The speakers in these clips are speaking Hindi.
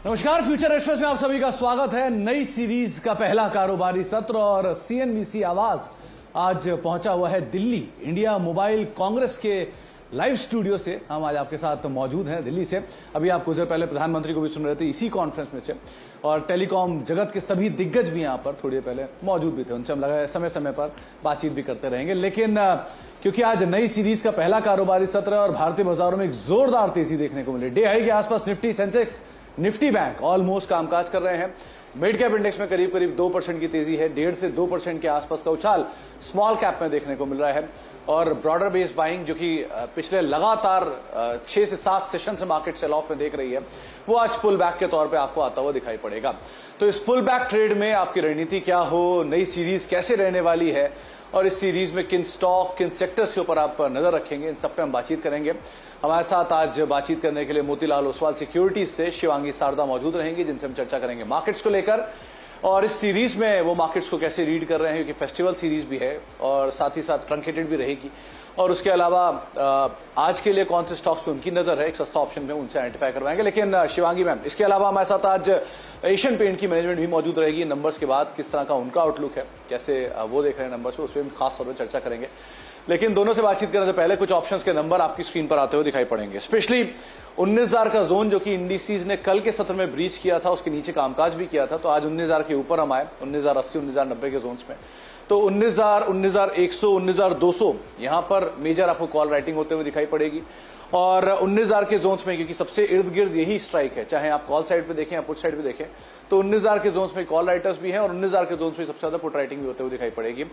नमस्कार, फ्यूचर एक्सप्रेस में आप सभी का स्वागत है। नई सीरीज का पहला कारोबारी सत्र और सीएनबीसी आवाज आज पहुंचा हुआ है दिल्ली इंडिया मोबाइल कांग्रेस के लाइव स्टूडियो से। हम आज आपके साथ मौजूद हैं दिल्ली से। अभी आप कुछ देर पहले प्रधानमंत्री को भी सुन रहे थे इसी कॉन्फ्रेंस में से, और टेलीकॉम जगत के सभी दिग्गज भी यहाँ पर थोड़ी देर पहले मौजूद भी थे। उनसे हम लगा समय समय पर बातचीत भी करते रहेंगे। लेकिन क्योंकि आज नई सीरीज का पहला कारोबारी सत्र है और भारतीय बाजारों में एक जोरदार तेजी देखने को मिली। डे हाई के आसपास Nifty, Sensex, Nifty bank almost कामकाज कर रहे हैं। मिड कैप इंडेक्स में करीब करीब 2% की तेजी है। 1.5 से 2% के आसपास का उछाल स्मॉल कैप में देखने को मिल रहा है। और ब्रॉडर बेस बाइंग जो कि पिछले लगातार 6 से 7 सेशन से मार्केट सेल ऑफ में देख रही है, वो आज पुल बैक के तौर पे आपको आता हुआ दिखाई पड़ेगा। तो इस पुल बैक ट्रेड में आपकी रणनीति क्या हो, नई सीरीज कैसे रहने वाली है, और इस सीरीज में किन स्टॉक, किन सेक्टर्स के ऊपर आप नजर रखेंगे, इन सब पे हम बातचीत करेंगे। हमारे साथ आज बातचीत करने के लिए मोतीलाल ओसवाल सिक्योरिटीज से शिवांगी शारदा मौजूद रहेंगी, जिनसे हम चर्चा करेंगे मार्केट्स को लेकर और इस सीरीज में वो मार्केट्स को कैसे रीड कर रहे हैं, क्योंकि फेस्टिवल सीरीज भी है और साथ ही साथ ट्रंकेटेड भी रहेगी। और उसके अलावा आज के लिए कौन से स्टॉक्स पे उनकी नजर है, एक सस्ता ऑप्शन में उनसे आइडेंटिफाई करवाएंगे। लेकिन शिवांगी मैम, इसके अलावा हमारे साथ आज एशियन पेंट की मैनेजमेंट भी मौजूद रहेगी। नंबर्स के बाद किस तरह का उनका आउटलुक है, कैसे वो देख रहे हैं नंबर्स पे, उस पर हम खास तौर पर चर्चा करेंगे। लेकिन दोनों से बातचीत करने से पहले कुछ ऑप्शंस के नंबर आपकी स्क्रीन पर आते हुए दिखाई पड़ेंगे। स्पेशली 19,000 का जोन जो कि इंडिसीज ने कल के सत्र में ब्रीच किया था, उसके नीचे कामकाज भी किया था। तो आज 19,000 के ऊपर हम आए, 19,080, 19,090 के जोन्स में। तो 19,000, 19,100, 19,200 यहां पर मेजर आपको कॉल राइटिंग होते हुए दिखाई पड़ेगी। और 19,000 के जोन्स में, क्योंकि सबसे इर्द गिर्द यही स्ट्राइक है, चाहे आप कॉल साइड पे देखें या पुट साइड पे देखें, तो 19,000 के जोन्स में कॉल राइटर्स भी हैं और 19,000 के जोन्स में सबसे ज्यादा पुट राइटिंग भी होते हुए दिखाई पड़ेगी।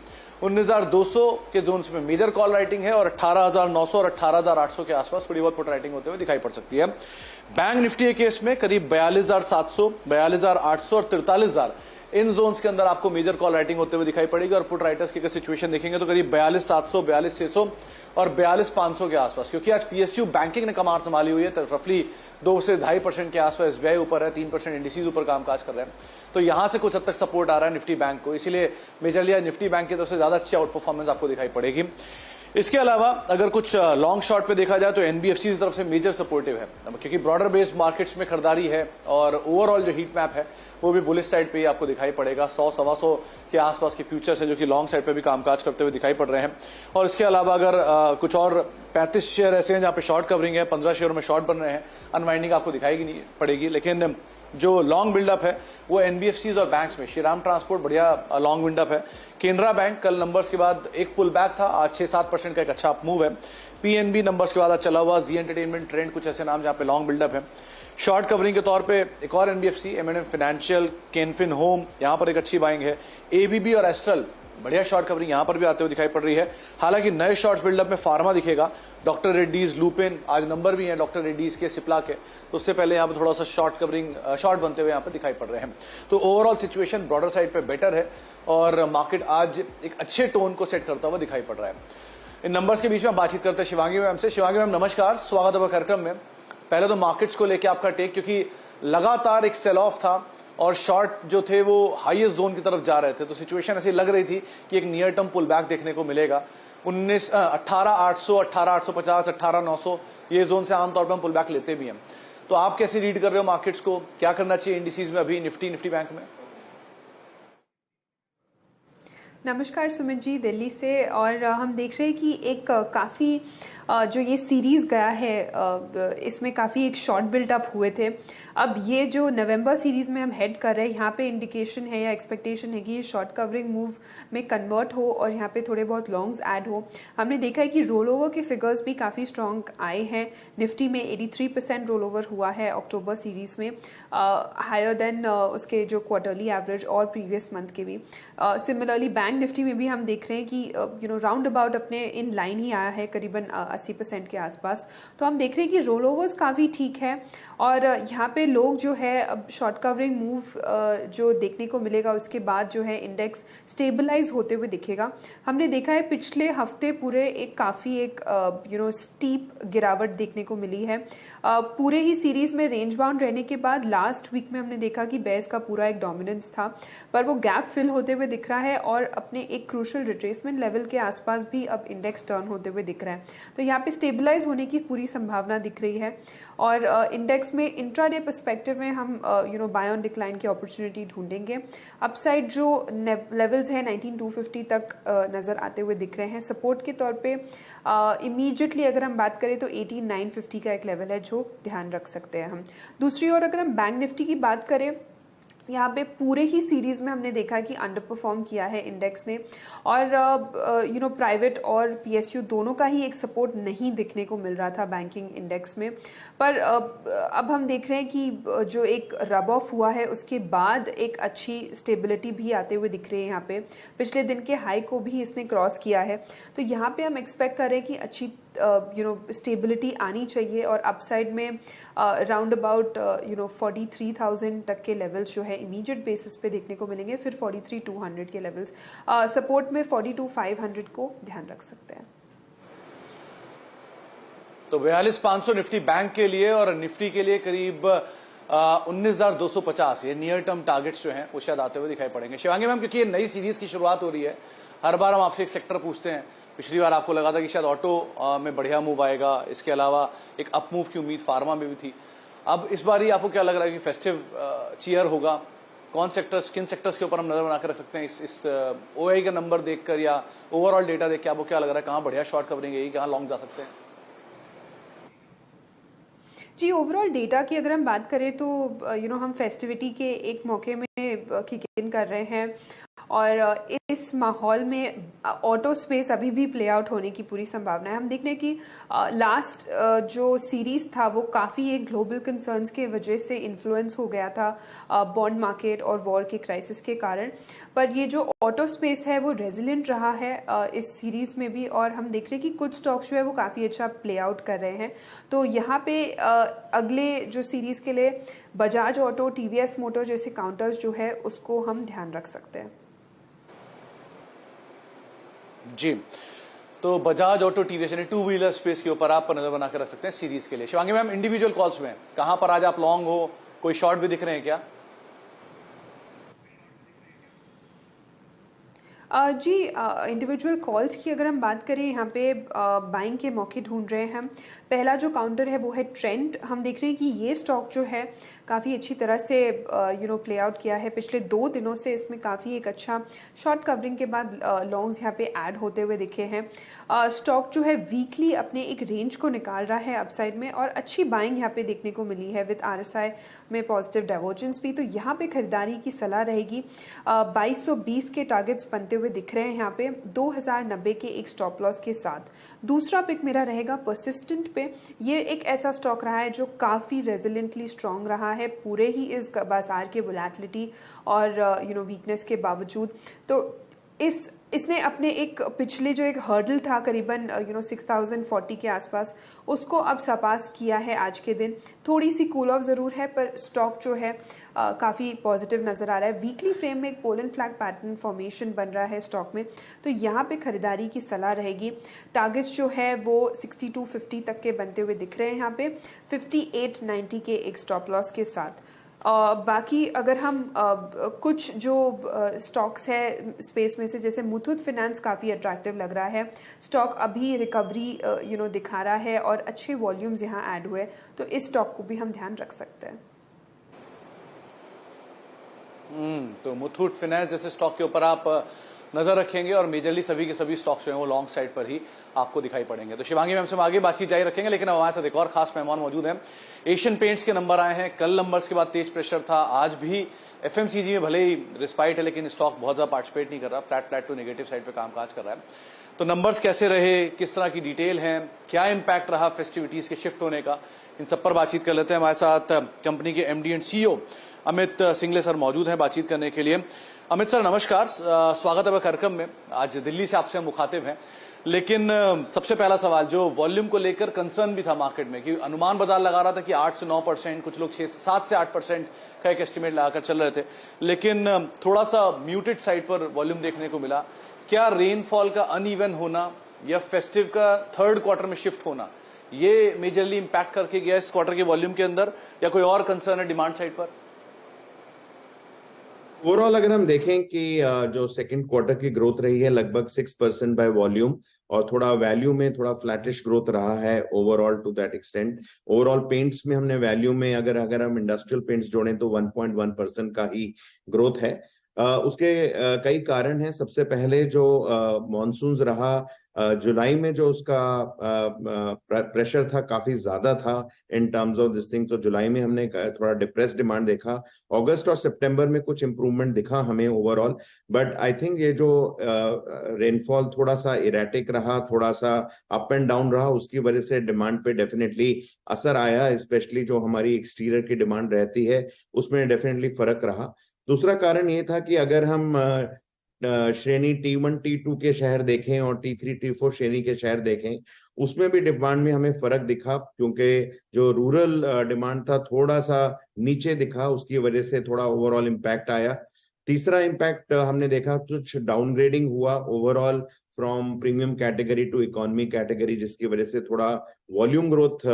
19,200 के जोन्स में मेजर कॉल राइटिंग है और 18,900 और 18,800 के आसपास थोड़ी बहुत पुट राइटिंग होते हुए दिखाई पड़ सकती है। बैंक निफ्टी के केस में करीब 42,700, 42,800 और 43,000 इन जोन्स के अंदर आपको मेजर कॉल राइटिंग होते हुए दिखाई पड़ेगी। और पुट राइटर्स की अगर सिचुएशन देखेंगे तो करीब 42,700, 42,600 और 42,500 के आसपास, क्योंकि आज पीएसयू बैंकिंग ने कमार संभाली हुई है। तो रफली 2 से 2.5% के आसपास एसबीआई ऊपर है, 3% इंडिसीज ऊपर कामकाज कर रहे हैं। तो यहां से कुछ हद तक सपोर्ट आ रहा है निफ्टी बैंक को, इसीलिए मेजरली निफ्टी बैंक की तरफ से ज्यादा अच्छी आउट परफॉर्मेंस आपको दिखाई पड़ेगी। इसके अलावा अगर कुछ लॉन्ग शॉर्ट पे देखा जाए तो एनबीएफसी की तरफ से मेजर सपोर्टिव है, क्योंकि ब्रॉडर बेस्ड मार्केट्स में खरीदारी है और ओवरऑल जो हीट मैप है वो भी बुलिश साइड पे ही आपको दिखाई पड़ेगा। 100-125 के आसपास के फ्यूचर्स है जो कि लॉन्ग साइड पे भी कामकाज करते हुए दिखाई पड़ रहे हैं। और इसके अलावा अगर कुछ और 35 शेयर ऐसे हैं जहां पे शॉर्ट कवरिंग है, 15 शेयर में शॉर्ट बन रहे हैं, अनवाइंडिंग आपको दिखाई नहीं पड़ेगी। लेकिन जो लॉन्ग बिल्डअप है वो एनबीएफसीज और बैंक्स में, श्रीराम ट्रांसपोर्ट बढ़िया लॉन्ग बिल्डअप है। केनरा बैंक कल नंबर्स के बाद एक पुल बैक था, आज 6-7% का एक अच्छा मूव है। पीएनबी नंबर्स के बाद चला हुआ, जी एंटरटेनमेंट, ट्रेंड, कुछ ऐसे नाम जहां पे लॉन्ग बिल्डअप है। शॉर्ट कवरिंग के तौर पे एक और एनबीएफसी, एमएनएम फाइनेंशियल, केनफिन होम, यहां पर एक अच्छी बाइंग है। एबीबी और एस्ट्रल बढ़िया शॉर्ट कवरिंग यहां पर भी आते हुए दिखाई पड़ रही है। हालांकि नए शॉर्ट्स बिल्डअप में फार्मा दिखेगा, डॉक्टर रेड्डीज, लुपिन, आज नंबर भी है डॉक्टर रेड्डीज के, सिप्ला के, तो उससे पहले यहां पर थोड़ा सा शॉर्ट कवरिंग, शॉर्ट बनते हुए यहां पर दिखाई पड़ रहे हैं। तो ओवरऑल सिचुएशन ब्रॉडर साइड पे बेटर है और मार्केट आज एक अच्छे टोन को सेट करता हुआ दिखाई पड़ रहा है। इन नंबर्स के बीच में बातचीत करते हैं शिवांगी मैम से। शिवांगी मैम नमस्कार, स्वागत है कार्यक्रम में। पहले तो मार्केट्स को लेकर आपका टेक, क्योंकि लगातार एक सेल ऑफ था और शॉर्ट जो थे वो हाईएस्ट जोन की तरफ जा रहे थे, तो सिचुएशन ऐसी लग रही थी कि एक नियर टर्म पुल बैक देखने को मिलेगा। 18,800, 18,850, 18,900 ये जोन से आमतौर पर हम पुल बैक लेते भी हैं। तो आप कैसे रीड कर रहे हो मार्केट्स को, क्या करना चाहिए इंडिसीज में अभी, निफ्टी बैंक में? नमस्कार सुमित जी, दिल्ली से। और हम देख रहे हैं कि एक काफ़ी जो ये सीरीज़ गया है इसमें काफ़ी एक शॉर्ट बिल्डअप हुए थे। अब ये जो नवंबर सीरीज़ में हम हेड कर रहे हैं, यहाँ पे इंडिकेशन है या एक्सपेक्टेशन है कि ये शॉर्ट कवरिंग मूव में कन्वर्ट हो और यहाँ पे थोड़े बहुत लॉन्ग्स ऐड हो। हमने देखा है कि रोल ओवर के फिगर्स भी काफ़ी स्ट्रॉन्ग आए हैं। निफ्टी में 83% रोल ओवर हुआ है अक्टूबर सीरीज़ में, हायर देन उसके जो क्वार्टरली एवरेज और प्रीवियस मंथ के भी। सिमिलरली बैंक निफ्टी में भी हम देख रहे हैं कि राउंड अबाउट अपने इन लाइन ही आया है, करीबन 80% के आसपास। तो हम देख रहे हैं कि रोल ओवर्स काफ़ी ठीक है और यहाँ पे लोग जो है अब शॉर्ट कवरिंग मूव जो देखने को मिलेगा, उसके बाद जो है इंडेक्स स्टेबलाइज होते हुए दिखेगा। हमने देखा है पिछले हफ्ते पूरे एक काफ़ी एक स्टीप गिरावट देखने को मिली है। पूरे ही सीरीज में रेंज बाउंड रहने के बाद लास्ट वीक में हमने देखा कि बेयर्स का पूरा एक डोमिनेंस था, पर वो गैप फिल होते हुए दिख रहा है और अपने एक क्रूशल रिट्रेसमेंट लेवल के आसपास भी अब इंडेक्स टर्न होते हुए दिख रहा है। तो यहाँ पे स्टेबलाइज होने की पूरी संभावना दिख रही है और इंडेक्स में इंट्राडे पर्सपेक्टिव में हम बाय ऑन डिक्लाइन की अपॉर्चुनिटी ढूंढेंगे। अपसाइड जो लेवल्स है 19250 तक नज़र आते हुए दिख रहे हैं। सपोर्ट के तौर पे इमीडिएटली अगर हम बात करें तो 18950 का एक लेवल है जो ध्यान रख सकते हैं हम। दूसरी ओर अगर हम बैंक निफ्टी की बात करें, यहाँ पे पूरे ही सीरीज में हमने देखा कि अंडर परफॉर्म किया है इंडेक्स ने और प्राइवेट और पीएसयू दोनों का ही एक सपोर्ट नहीं दिखने को मिल रहा था बैंकिंग इंडेक्स में। पर अब हम देख रहे हैं कि जो एक रब ऑफ हुआ है उसके बाद एक अच्छी स्टेबिलिटी भी आते हुए दिख रही है। यहाँ पे पिछले दिन के हाई को भी इसने क्रॉस किया है, तो यहाँ पे हम एक्सपेक्ट कर रहे हैं कि अच्छी स्टेबिलिटी आनी चाहिए और अपसाइड में राउंड अबाउट 43,000 तक के लेवल्स जो है इमीडिएट बेसिस पे देखने को मिलेंगे। फिर 43,200 के लेवल्स, सपोर्ट में 42,500 को ध्यान रख सकते हैं। तो 42,500 निफ्टी बैंक के लिए और निफ्टी के लिए करीब 19,250 ये नियर टर्म टारगेट्स जो हैं वो शायद आते हुए दिखाई पड़ेंगे। शिवांगी मैम, क्योंकि ये नई सीरीज की शुरुआत हो रही है, हर बार हम आपसे एक सेक्टर पूछते हैं। पिछली बार आपको लगा था कि शायद ऑटो में बढ़िया मूव आएगा, इसके अलावा एक अप मूव की उम्मीद फार्मा में भी थी। अब इस बार ही आपको क्या लग रहा है कि फेस्टिव चीयर होगा? कौन सेक्टर्स, किन सेक्टर्स के ऊपर हम नजर बना कर रख सकते हैं इस ओआई का नंबर देखकर या ओवरऑल डेटा देख के? आपको क्या लग रहा है, कहाँ बढ़िया शॉर्ट कवरिंग है, कहाँ लॉन्ग जा सकते हैं? जी, ओवरऑल डेटा की अगर हम बात करें तो हम फेस्टिविटी के एक मौके में किक इन कर रहे हैं और इस माहौल में ऑटो स्पेस अभी भी प्ले आउट होने की पूरी संभावना है। हम देख रहे हैं कि लास्ट जो सीरीज था वो काफ़ी एक ग्लोबल कंसर्न्स के वजह से इन्फ्लुएंस हो गया था बॉन्ड मार्केट और वॉर के क्राइसिस के कारण, पर ये जो ऑटो स्पेस है वो रेजिलिएंट रहा है इस सीरीज में भी और हम देख रहे हैं कि कुछ स्टॉक्स जो है वो काफ़ी अच्छा प्ले आउट कर रहे हैं। तो यहाँ पे अगले जो सीरीज के लिए बजाज ऑटो, टीवीएस मोटर जैसे काउंटर्स जो है उसको हम ध्यान रख सकते हैं। जी, तो बजाज ऑटो, टीवीएस यानी टू व्हीलर स्पेस के ऊपर आप नजर बना कर रख सकते हैं सीरीज के लिए। शिवांगी मैम, इंडिविजुअल कॉल्स में कहां पर आज आप लॉन्ग हो, कोई शॉर्ट भी दिख रहे हैं क्या? जी, इंडिविजुअल कॉल्स की अगर हम बात करें, यहाँ पे बाइंग के मौके ढूंढ रहे हैं हम। पहला जो काउंटर है वो है ट्रेंड। हम देख रहे हैं कि ये स्टॉक जो है काफ़ी अच्छी तरह से प्ले आउट किया है पिछले 2 दिनों से। इसमें काफ़ी एक अच्छा शॉर्ट कवरिंग के बाद लॉन्ग्स यहाँ पे ऐड होते हुए दिखे हैं। स्टॉक जो है वीकली अपने एक रेंज को निकाल रहा है अपसाइड में और अच्छी बाइंग यहाँ पे देखने को मिली है विद आरएसआई में पॉजिटिव डाइवर्जेंस भी। तो यहाँ पे खरीदारी की सलाह रहेगी। 2220 के टारगेट्स बनते हुए दिख रहे हैं यहाँ पे 2090 के एक स्टॉप लॉस के साथ। दूसरा पिक मेरा रहेगा परसिस्टेंट पे। ये एक ऐसा स्टॉक रहा है जो काफ़ी रेजिलिएंटली स्ट्रॉन्ग रहा है पूरे ही इस बाजार के वोलेटिलिटी और वीकनेस के बावजूद। तो इसने अपने एक पिछले जो एक हर्डल था करीबन 6040 के आसपास, उसको अब सरपास किया है आज के दिन। थोड़ी सी कूल ऑफ ज़रूर है पर स्टॉक जो है काफ़ी पॉजिटिव नज़र आ रहा है। वीकली फ्रेम में एक पोलन फ्लैग पैटर्न फॉर्मेशन बन रहा है स्टॉक में, तो यहाँ पे खरीदारी की सलाह रहेगी। टारगेट्स जो है वो 6250 तक के बनते हुए दिख रहे हैं यहाँ पे 5890 के एक स्टॉप लॉस के साथ। बाकी अगर हम कुछ जो स्टॉक्स है स्पेस में से, जैसे मुथूट फिनेंस काफ़ी अट्रैक्टिव लग रहा है। स्टॉक अभी रिकवरी दिखा रहा है और अच्छे वॉल्यूम्स यहाँ ऐड हुए, तो इस स्टॉक को भी हम ध्यान रख सकते हैं। तो मुथूट फाइनेंस जैसे स्टॉक के ऊपर आप नजर रखेंगे और मेजरली सभी के सभी स्टॉक्स जो हैं वो लॉन्ग साइड पर ही आपको दिखाई पड़ेंगे। तो शिवांगी मैम से हम आगे बातचीत जारी रखेंगे, लेकिन अब हमारे साथ एक और खास मेहमान मौजूद हैं। एशियन पेंट्स के नंबर आए हैं, कल नंबर्स के बाद तेज प्रेशर था, आज भी एफएमसीजी में भले ही रिस्पाइट है लेकिन स्टॉक बहुत ज्यादा पार्टिसिपेट नहीं कर रहा, फ्लैट टू नेगेटिव साइड पे कामकाज कर रहा है। तो नंबर्स कैसे रहे, किस तरह की डिटेल है, क्या इंपैक्ट रहा फेस्टिविटीज के शिफ्ट होने का, इन सब पर बातचीत कर लेते हैं। हमारे साथ कंपनी के MD and CEO Amit Singhle sir मौजूद हैं बातचीत करने के लिए। अमित सर नमस्कार, स्वागत है कार्यक्रम में। आज दिल्ली से आपसे हम मुखातिब हैं, लेकिन सबसे पहला सवाल, जो वॉल्यूम को लेकर कंसर्न भी था मार्केट में कि अनुमान बाजार लगा रहा था कि 8 से 9%, कुछ लोग 7 से 8% का एक एस्टिमेट लगाकर चल रहे थे, लेकिन थोड़ा सा म्यूटेड साइड पर वॉल्यूम देखने को मिला। क्या रेनफॉल का अनइवन होना या फेस्टिव का थर्ड क्वार्टर में शिफ्ट होना, ये मेजरली इंपैक्ट करके गया इस क्वार्टर के वॉल्यूम के अंदर, या कोई और कंसर्न है डिमांड साइड पर? ओवरऑल अगर हम देखें कि जो सेकंड क्वार्टर की ग्रोथ रही है लगभग 6% बाय वॉल्यूम, और थोड़ा वैल्यू में थोड़ा फ्लैटिश ग्रोथ रहा है overall to that extent. Overall paints में हमने वैल्यू में अगर हम इंडस्ट्रियल पेंट्स जोड़ें तो 1.1% का ही ग्रोथ है। उसके कई कारण हैं। सबसे पहले जो मॉनसून रहा, जुलाई में जो उसका प्रेशर था काफी ज्यादा था इन टर्म्स ऑफ दिस थिंग, तो जुलाई में हमने थोड़ा डिप्रेस डिमांड देखा। अगस्त और सितंबर में कुछ इंप्रूवमेंट दिखा हमें ओवरऑल, बट आई थिंक ये जो रेनफॉल थोड़ा सा इरेटिक रहा, थोड़ा सा अप एंड डाउन रहा, उसकी वजह से डिमांड पे डेफिनेटली असर आया। स्पेशली जो हमारी एक्सटीरियर की डिमांड रहती है उसमें डेफिनेटली फर्क रहा। दूसरा कारण ये था कि अगर हम श्रेणी T1 T2 के शहर देखें और T3 T4 श्रेणी के शहर देखें, उसमें भी डिमांड में हमें फर्क दिखा, क्योंकि जो रूरल डिमांड था थोड़ा सा नीचे दिखा, उसकी वजह से थोड़ा ओवरऑल इम्पैक्ट आया। तीसरा इम्पैक्ट हमने देखा कुछ डाउनग्रेडिंग हुआ overall from premium category to economy category, जिसकी वजह से थोड़ा वॉल्यूम ग्रोथ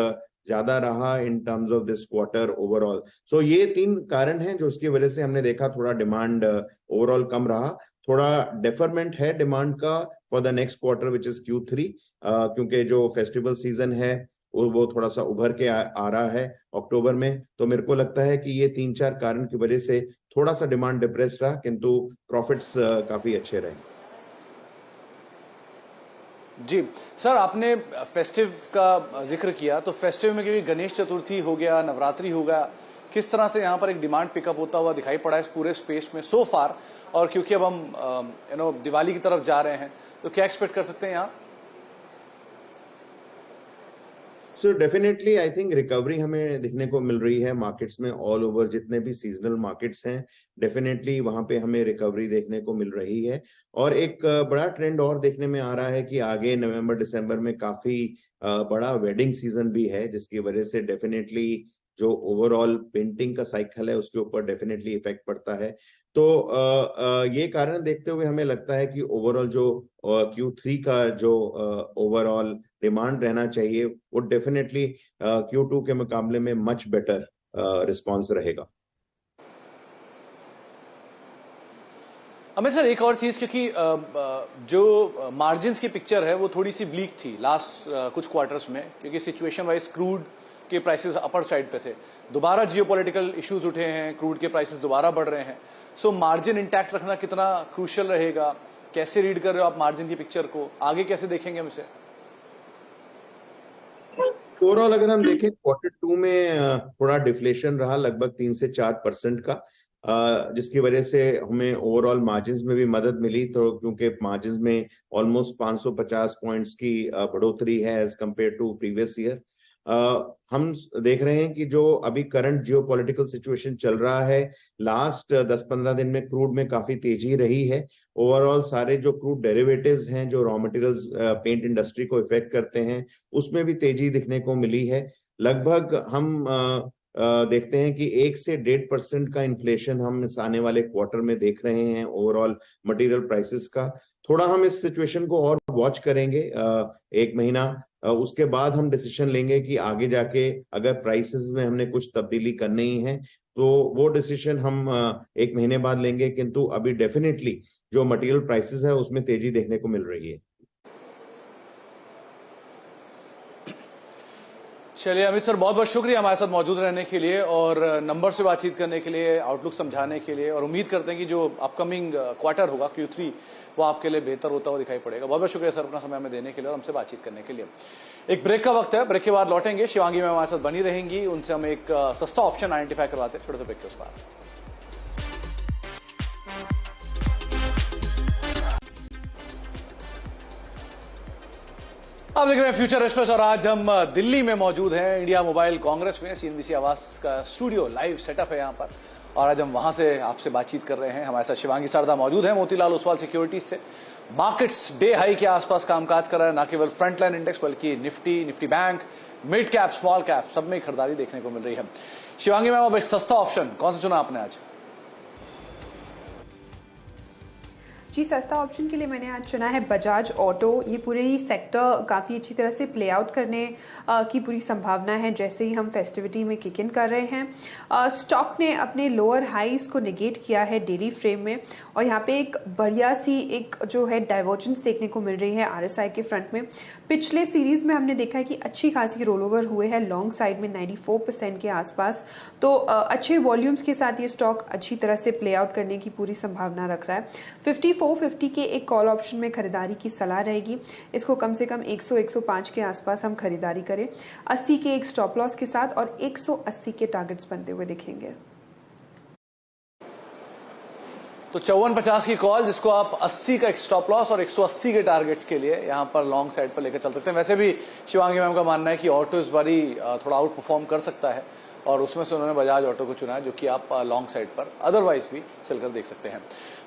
ज्यादा रहा in terms of this quarter overall. So ये तीन कारण हैं जो उसकी वजह से हमने देखा थोड़ा डिमांड ओवरऑल कम रहा। थोड़ा डेफरमेंट है डिमांड का for the next quarter which is Q3, क्योंकि जो फेस्टिवल सीजन है वो थोड़ा सा उभर के आ रहा है अक्टूबर में। तो मेरे को लगता है कि ये 3-4 कारण की वजह से थोड़ा सा डिमांड डिप्रेस रहा, किंतु प्रॉफिट्स काफी अच्छे रहे। जी सर, आपने फेस्टिव का जिक्र किया, तो फेस्टिव में क्योंकि गणेश चतुर्थी हो गया, नवरात्रि हो गया, किस तरह से यहाँ पर एक डिमांड पिकअप होता हुआ दिखाई पड़ा है इस पूरे स्पेस में सो फार, और क्योंकि अब हम दिवाली की तरफ जा रहे हैं, तो क्या एक्सपेक्ट कर सकते हैं यहाँ? So definitely I think recovery हमें दिखने को मिल रही है मार्केट्स में ऑल ओवर, जितने भी सीजनल मार्केट्स हैं डेफिनेटली वहां पे हमें रिकवरी देखने को मिल रही है। और एक बड़ा ट्रेंड और देखने में आ रहा है कि आगे नवंबर दिसंबर में काफी बड़ा वेडिंग सीजन भी है, जिसकी वजह से डेफिनेटली जो ओवरऑल पेंटिंग का साइकिल है उसके ऊपर डेफिनेटली इफेक्ट पड़ता है। तो ये कारण देखते हुए हमें लगता है कि ओवरऑल जो Q3 का जो ओवरऑल डिमांड रहना चाहिए वो डेफिनेटली Q2 के मुकाबले में मच बेटर रिस्पॉन्स रहेगा। अमित सर, एक और चीज, क्योंकि जो मार्जिन्स की पिक्चर है वो थोड़ी सी ब्लीक थी लास्ट कुछ क्वार्टर्स में, क्योंकि सिचुएशन वाइज क्रूड के प्राइसेस अपर साइड पे थे, दोबारा जियोपॉलिटिकल इश्यूज उठे हैं, क्रूड के प्राइसेस दोबारा बढ़ रहे हैं। सो मार्जिन इंटैक्ट रखना कितना क्रूशियल रहेगा? कैसे रीड कर रहे हो आप मार्जिन की पिक्चर को? आगे कैसे देखेंगे हम इसे? ओवरऑल अगर हम देखें Q2 में थोड़ा डिफ्लेशन रहा लगभग 3 से 4% का, जिसकी वजह से हमें ओवरऑल मार्जिन्स में भी मदद मिली। तो क्योंकि मार्जिन्स में ऑलमोस्ट 550 पॉइंट्स की बढ़ोतरी है as compared to previous year. हम देख रहे हैं कि जो अभी करंट जियोपॉलिटिकल सिचुएशन चल रहा है, लास्ट 10-15 दिन में क्रूड में काफी तेजी रही है। ओवरऑल सारे जो क्रूड डेरिवेटिव्स हैं जो रॉ मटेरियल्स पेंट इंडस्ट्री को इफेक्ट करते हैं उसमें भी तेजी दिखने को मिली है। लगभग हम देखते हैं कि 1 से 1.5% का इन्फ्लेशन हम इस आने वाले क्वार्टर में देख रहे हैं ओवरऑल मटेरियल प्राइसेस का। थोड़ा हम इस सिचुएशन को और वॉच करेंगे 1 महीना, उसके बाद हम डिसीजन लेंगे कि आगे जाके अगर प्राइसेस में हमने कुछ तब्दीली करनी है तो वो डिसीजन हम 1 महीने बाद लेंगे। किंतु अभी डेफिनेटली जो मटेरियल प्राइसेस है उसमें तेजी देखने को मिल रही है। चलिए अमित सर, बहुत बहुत शुक्रिया हमारे साथ मौजूद रहने के लिए और नंबर से बातचीत करने के लिए, आउटलुक समझाने के लिए, और उम्मीद करते हैं कि जो अपकमिंग क्वार्टर होगा Q3 वो आपके लिए बेहतर होता हुआ दिखाई पड़ेगा। बहुत बहुत शुक्रिया सर अपना समय हमें देने के लिए और हमसे बातचीत करने के लिए। एक ब्रेक का वक्त है, ब्रेक के बाद लौटेंगे। शिवांगी मैम हमारे साथ बनी रहेंगी, उनसे हम एक सस्ता ऑप्शन आइडेंटिफाई करवाते हैं। छोटे से ब्रेक के उस बाद आप देख रहे हैं फ्यूचर एक्सप्रेस और आज हम दिल्ली में मौजूद हैं, इंडिया मोबाइल कांग्रेस में। CNBC आवास का स्टूडियो लाइव सेटअप है यहाँ पर, और आज हम वहां से आपसे बातचीत कर रहे हैं। हमारे साथ शिवांगी शारदा मौजूद है मोतीलाल ओसवाल सिक्योरिटीज से। मार्केट्स डे हाई के आसपास कामकाज कर रहा है, ना केवल फ्रंटलाइन इंडेक्स बल्कि Nifty bank, mid cap, small cap, सब में खरीदारी देखने को मिल रही है। शिवांगी मैम, अब एक सस्ता ऑप्शन कौन सा चुना आपने आज? जी, सस्ता ऑप्शन के लिए मैंने आज चुना है बजाज ऑटो। ये पूरे ही सेक्टर काफ़ी अच्छी तरह से प्ले आउट करने की पूरी संभावना है जैसे ही हम फेस्टिविटी में किक इन कर रहे हैं। स्टॉक ने अपने लोअर हाइज को निगेट किया है डेली फ्रेम में और यहाँ पे एक बढ़िया सी एक जो है डाइवर्जेंस देखने को मिल रही है RSI के फ्रंट में। पिछले सीरीज में हमने देखा है कि अच्छी खासी रोल ओवर हुए हैं लॉन्ग साइड में 94% के आसपास, तो अच्छे वॉल्यूम्स के साथ ये स्टॉक अच्छी तरह से प्ले आउट करने की पूरी संभावना रख रहा है। 5450 के एक कॉल ऑप्शन में खरीदारी की सलाह रहेगी। इसको कम से कम 100-105 के आसपास हम खरीदारी करें। 80 के एक स्टॉप लॉस के साथ और 180 के टारगेट्स बनते हुए दिखेंगे। तो 5450 की कॉल जिसको आप 80 का एक स्टॉप लॉस और 180 के टारगेट्स के लिए यहां पर लॉन्ग साइड पर लेकर चल सकते हैं। वैसे भी शिवांगी मैम का मानना है कि ऑटो इस बारी थोड़ा आउट परफॉर्म कर सकता है और उसमें से उन्होंने बजाज ऑटो को चुना है जो कि आप लॉन्ग साइड पर अदरवाइज भी चल कर देख सकते हैं।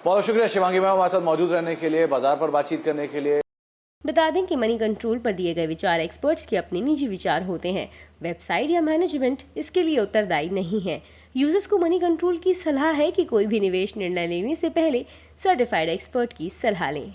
बहुत शुक्रिया शिवांगी मैम हमारे साथ मौजूद रहने के लिए, बाजार पर बातचीत करने के लिए। बता दें कि मनी कंट्रोल पर दिए गए विचार एक्सपर्ट्स के अपने निजी विचार होते हैं। वेबसाइट या मैनेजमेंट इसके लिए उत्तरदायी नहीं है। यूजर्स को मनी कंट्रोल की सलाह है कि कोई भी निवेश निर्णय लेने से पहले सर्टिफाइड एक्सपर्ट की सलाह लें।